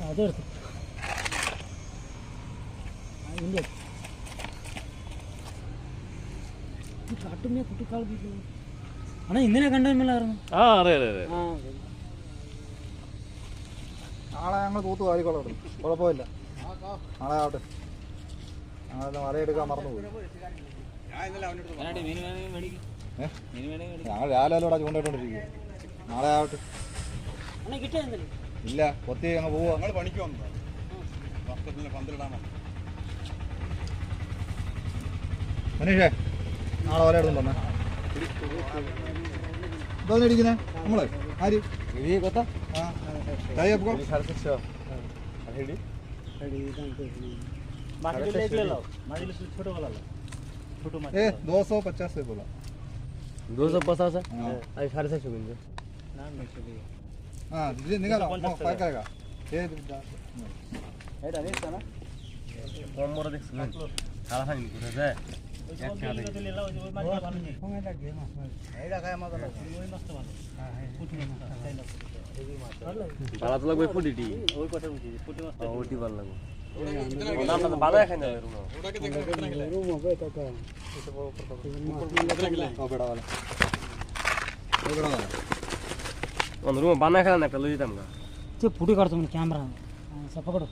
അതെടുത്തു കാട്ടുമേ കുട്ടിക്കാൾ ആണോ ഇന്നലെ കണ്ടല്ലായിരുന്നു. നാളെ ഞങ്ങൾ തൂത്ത് വാരിക്കോളാം, കുഴപ്പമില്ല. നാളെ ആവട്ടെ, ഞങ്ങളെല്ലാം വലയെടുക്കാൻ മറന്നുപോയി. ഞങ്ങൾ രാവിലെ ചൂണ്ടിട്ടോണ്ടിരിക്കുക. നാളെ ആവട്ടെ. ഇല്ല, കൊത്തി ഞങ്ങൾ പോവാ. ഞങ്ങൾ പണിക്ക് വന്നതാണ്. മനീഷേ, നാളെ വല എടുത്തു തന്നെ. ഇതൊന്നും ഇടിക്കുന്നേ നമ്മളെ ആര് $250 बोला। 250 है? 650 मिल हाँ निकालो, पैक करेगा। ये कम देख सारा खान है বালা তো লাগবে ফুটিটি ওই কথা বুঝি ফুটি মাছ ওটি ভালো লাগবে ওটা আমরা বাদা খাই না রুম ওটাকে দেখে কিতনা গেল রুম হবে কাকা এটা বড় করতে কিতনা গেল ও বড় वाला ও বড় वाला on room বানা খেলা না একটা লই দিতাম না তে ফুটি কাটতো মানে ক্যামেরা সব পকড়ো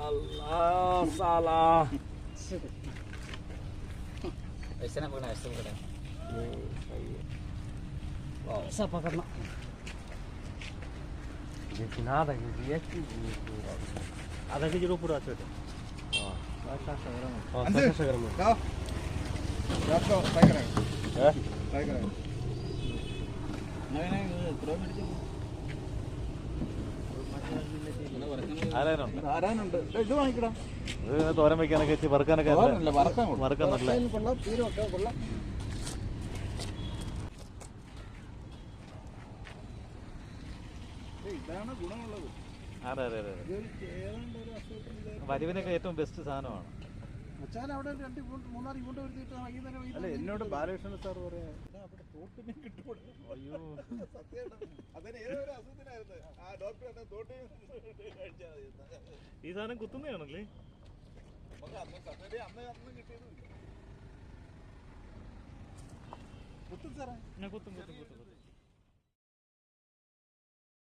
আল্লাহ সালা ऐसे ना पकड़ना, ऐसे पकड़ना। ऐसा पकड़ना। देखिए ना आधा केजी एक केजी आधा केजी रो पूरा छोटे हाँ 500 ग्राम जाओ जाओ पैक करेगा हैं पैक करेगा नहीं प्रो मेडिसिन ആരാനുണ്ട് ഇത് വാങ്ങിക്കടാ തോരൻ വെക്കാനൊക്കെ വെച്ച് വറുക്കാനൊക്കെ വറുക്കാൻ നല്ല കൊള്ളാം തീരെ വെക്കാൻ കൊള്ളാം ഇതാണ് ഗുണമുള്ളത് അതെ അതെ അതെ വരിവിനൊക്കെ ഏറ്റവും ബെസ്റ്റ് സാധനമാണ് മച്ചാൻ അവിടെ 2-3 ഇവന്റ് വരുത്തിയിട്ട് അല്ല എന്നോട് ബാലകൃഷ്ണൻ സാർ പറയാ അവിടെ തോട്ടിനെ കിട്ടുമോ അയ്യോ സത്യം അതിന് ഏതൊരു അസുഖത്തിനായിരുന്നു ആ ഡോക്ടർ എന്നെ തോട്ടി കഴിച്ചാൽ ഈ സാധനം കുത്തുന്നതാണല്ലേ നമുക്ക് അന്ന് സത്യം അന്ന് കിട്ടിയതുമില്ല കുത്തും സാറേ ഞാൻ കുത്തും